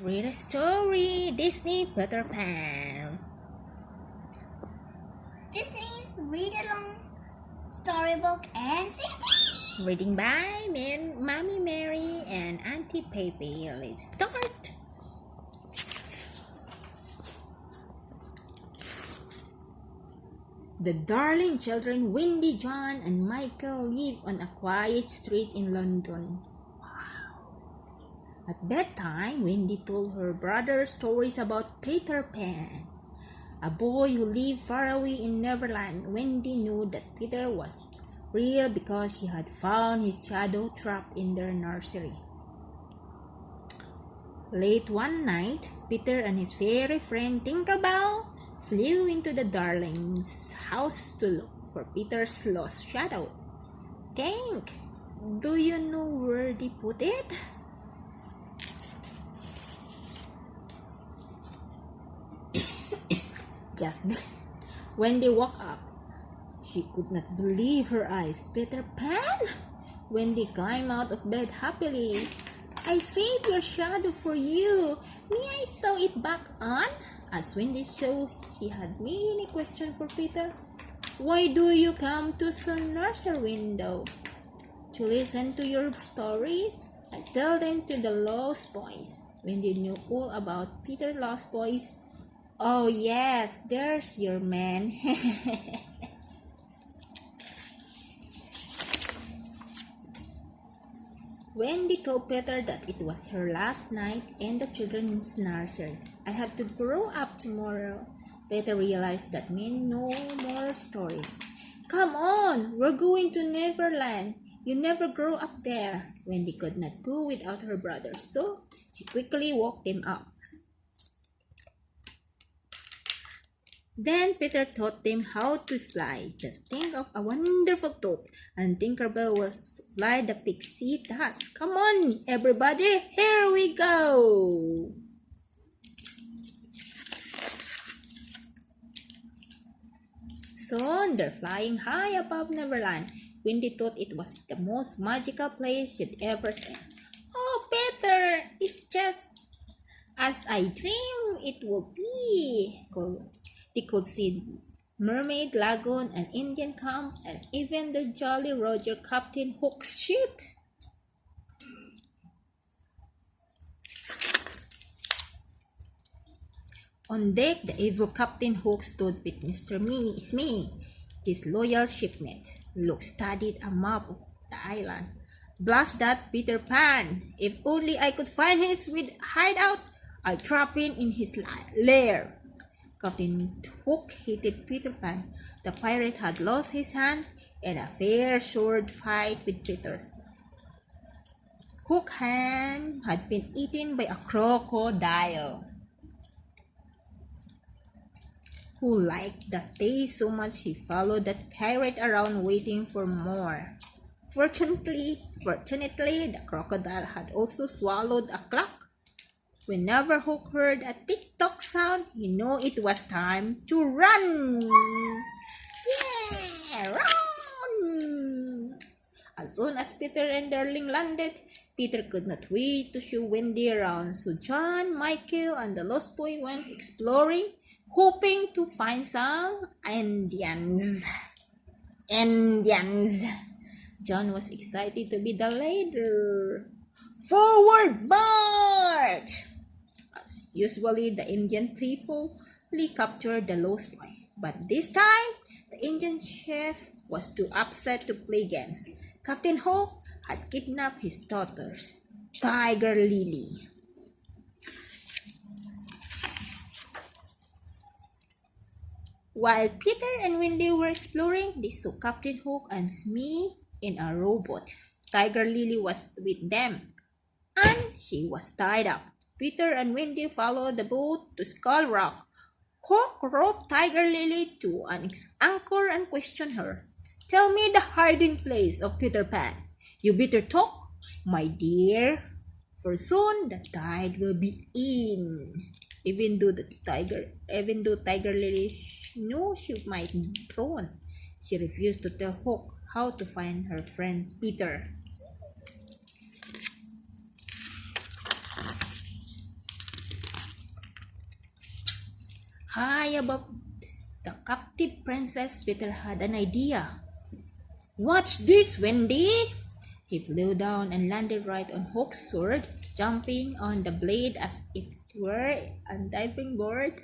Read a story, Disney Peter Pan. Disney's read-along storybook and CD. Reading by Mommy Mary and Auntie Pepe. Let's start. The darling children Wendy, John, and Michael live on a quiet street in London. At bedtime, Wendy told her brother stories about Peter Pan, a boy who lived far away in Neverland. Wendy knew that Peter was real because she had found his shadow trapped in their nursery. Late one night, Peter and his fairy friend Tinkerbell flew into the darling's house to look for Peter's lost shadow. Tink, do you know where they put it? Just then, when they woke up, she could not believe her eyes. Peter Pan? Wendy climbed out of bed happily. I saved your shadow for you. May I sew it back on? As Wendy showed, she had many questions for Peter. Why do you come to the nursery window? To listen to your stories? I tell them to the lost boys. Wendy knew all about Peter's lost boys. Oh yes, there's your man. Wendy told Peter that it was her last night in the children's nursery. I have to grow up tomorrow. Peter realized that meant no more stories. Come on, we're going to Neverland. You never grow up there. Wendy could not go without her brothers, so she quickly woke them up. Then Peter taught them how to fly. Just think of a wonderful thought. And Tinkerbell will fly the pixie dust. Come on, everybody, here we go. Soon they're flying high above Neverland. Wendy thought it was the most magical place she'd ever seen. Oh, Peter, it's just as I dreamed it would be. They could see Mermaid Lagoon, an Indian camp, and even the Jolly Roger Captain Hook's ship. On deck, the evil Captain Hook stood with Mr. Smee, his loyal shipmate. Luke studied a map of the island. Blast that Peter Pan! If only I could find his hideout, I'd trap him in his lair. Captain Hook hated Peter Pan. The pirate had lost his hand in a fair sword fight with Peter. Hook's hand had been eaten by a crocodile, who liked the taste so much he followed the pirate around waiting for more. Fortunately, the crocodile had also swallowed a clock. Whenever Hook heard a tick-tock sound, he knew it was time to run. Yeah, run! As soon as Peter and Darling landed, Peter could not wait to show Wendy around. So John, Michael, and the lost boy went exploring, hoping to find some Indians. John was excited to be the leader. Forward march! Usually, the Indian playfully captured the lost boy. But this time, the Indian chef was too upset to play games. Captain Hook had kidnapped his daughters, Tiger Lily. While Peter and Wendy were exploring, they saw Captain Hook and Smee in a rowboat. Tiger Lily was with them, and she was tied up. Peter and Wendy followed the boat to Skull Rock. Hook roped Tiger Lily to an anchor and questioned her. Tell me the hiding place of Peter Pan. You better talk, my dear, for soon the tide will be in. Even though Tiger Lily knew she might drown, she refused to tell Hook how to find her friend Peter. High above the captive princess, Peter had an idea. Watch this, Wendy! He flew down and landed right on Hook's sword, jumping on the blade as if it were a diving board.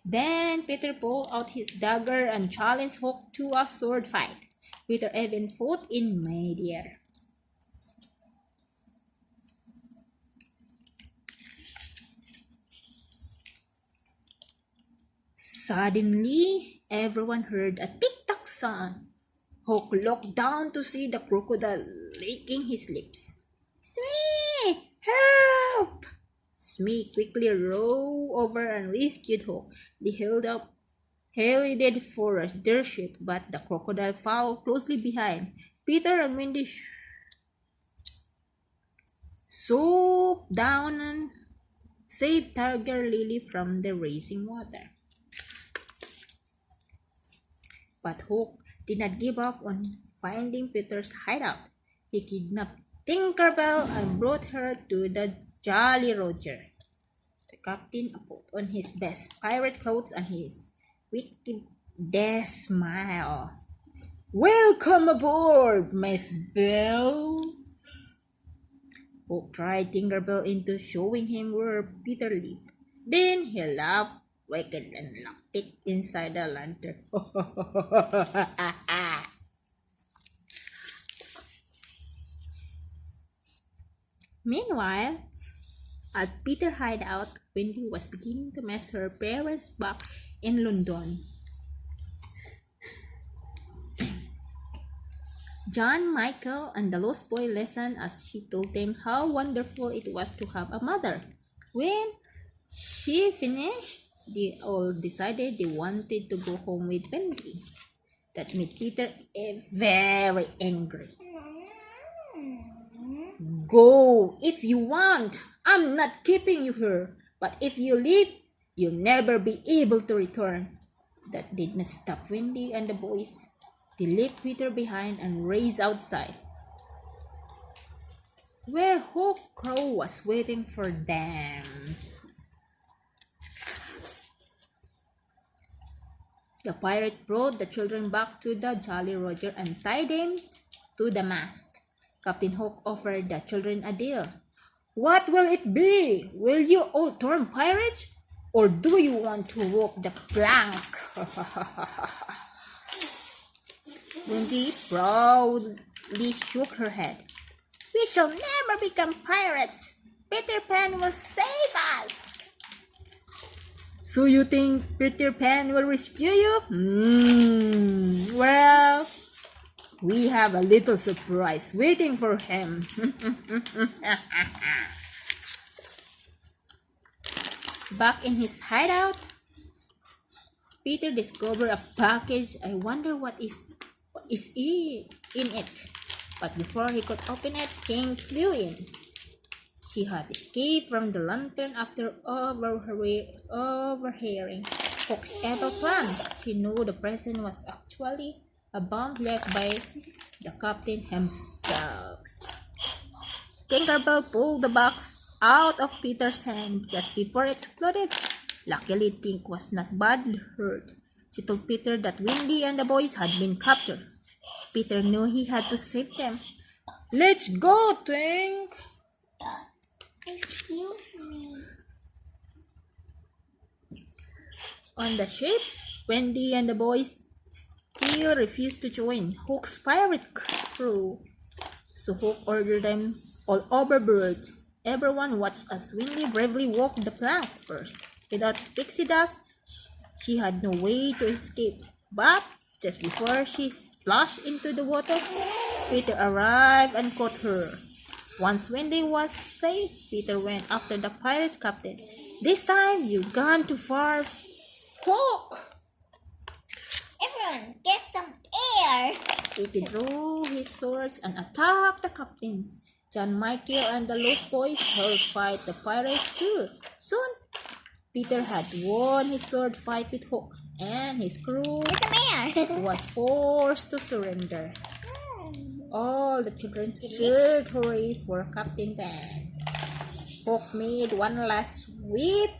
Then Peter pulled out his dagger and challenged Hook to a sword fight. Peter even fought in midair. Suddenly, everyone heard a tick-tock sound. Hook looked down to see the crocodile licking his lips. Smee! Help! Smee quickly rowed over and rescued Hook. They headed for their ship, but the crocodile followed closely behind. Peter and Wendy swooped down and saved Tiger Lily from the racing water. But Hook did not give up on finding Peter's hideout. He kidnapped Tinkerbell and brought her to the Jolly Roger. The captain put on his best pirate clothes and his wicked death smile. Welcome aboard, Miss Belle. Hook tried Tinkerbell into showing him where Peter lived. Then he laughed wicked and locked it inside the lantern. Meanwhile, at Peter's hideout, Wendy was beginning to mess her parents back in London. John, Michael, and the lost boy listened as she told them how wonderful it was to have a mother. When she finished, they all decided they wanted to go home with Wendy. That made Peter very angry. Go if you want. I'm not keeping you here. But if you leave, you'll never be able to return. That did not stop Wendy and the boys. They left Peter behind and raced outside, where Hook Crow was waiting for them. The pirate brought the children back to the Jolly Roger and tied them to the mast. Captain Hook offered the children a deal. What will it be? Will you all turn pirates? Or do you want to walk the plank? Wendy proudly shook her head. We shall never become pirates. Peter Pan will save us. So you think Peter Pan will rescue you? Well, we have a little surprise waiting for him. Back in his hideout, Peter discovered a package. I wonder what is in it. But before he could open it, King flew in. She had escaped from the lantern after overhearing Hook's evil plan. She knew the present was actually a bomb left by the captain himself. Tinkerbell pulled the box out of Peter's hand just before it exploded. Luckily, Tink was not badly hurt. She told Peter that Wendy and the boys had been captured. Peter knew he had to save them. Let's go, Tink! Excuse me. On the ship, Wendy and the boys still refused to join Hook's pirate crew. So Hook ordered them all overboard. Everyone watched as Wendy bravely walked the plank first. Without pixie dust, she had no way to escape. But just before she splashed into the water, Peter arrived and caught her. Once Wendy was safe, Peter went after the pirate captain. This time, you've gone too far. Hook! Everyone, get some air. Peter drew his swords and attacked the captain. John, Michael, and the lost boys helped fight the pirates too. Soon, Peter had won his sword fight with Hook, and his crew Get some air. was forced to surrender. All the children cheered hooray for Captain Dan. Hook made one last sweep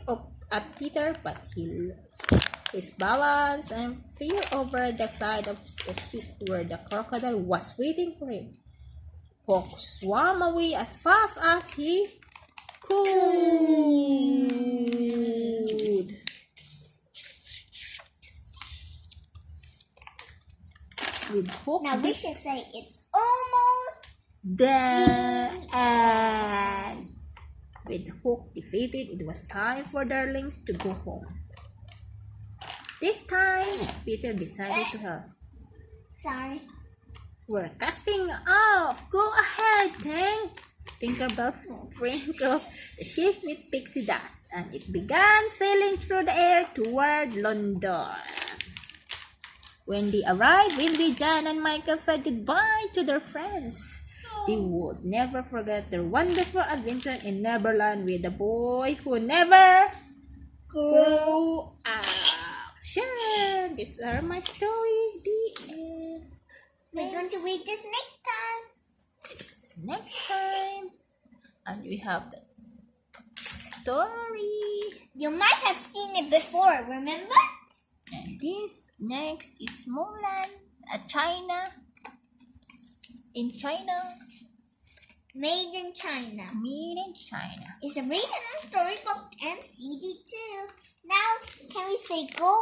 at Peter, but he lost his balance and fell over the side of the ship where the crocodile was waiting for him. Hawk swam away as fast as he could. With Hawk Now we should say it's almost the end. With Hook defeated, it was time for darlings to go home. This time, Peter decided to help. sorry. We're casting off. Go ahead, Tang. Tinkerbell sprinkled the ship with pixie dust, and it began sailing through the air toward London. When they arrived, Wendy, Jan, and Michael said goodbye to their friends. They would never forget their wonderful adventure in Neverland with the boy who never grew up. Sure, these are my story. The end. We're going to read this next time. Next time, and we have the story. You might have seen it before, remember? And this next is Mulan, China. In China. Made in China. Made in China. It's a regional storybook and CD too. Now, can we say go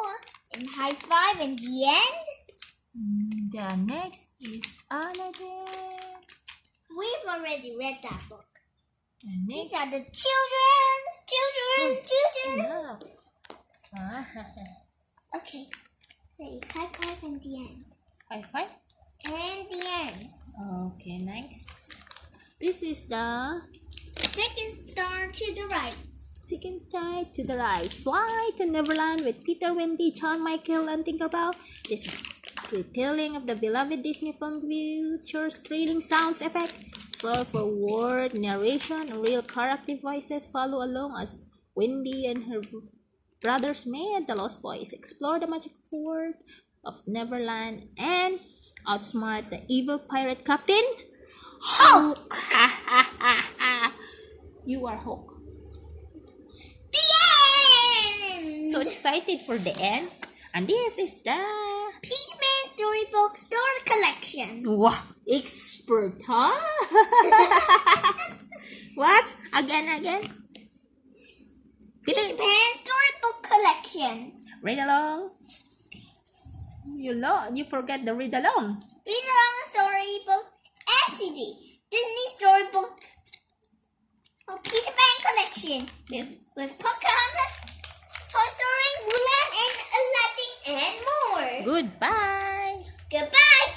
and high five in the end? The next is Aladdin. We've already read that book. The next These are the children. Okay, say high five in the end. High five. And the end. Okay, next. This is the Second star to the right. second side to the right. Fly to Neverland with Peter, Wendy, John, Michael, and Tinkerbell. This is retelling of the beloved Disney film features thrilling sounds effect. So for word narration and real character voices, follow along as Wendy and her brothers May and the Lost Boys explore the magic world of Neverland and outsmart the evil pirate captain Hook. You are Hook. The end! So excited for the end. And this is the Peter Pan Storybook Story Collection. wow, expert, huh? What? Again? Peter Pan Storybook Collection. Read along. You forget the read along. Read along storybook LCD. Disney Storybook of Peter Pan Collection with Pocahontas, Toy Story, Mulan, and Aladdin, and more. Goodbye. Goodbye.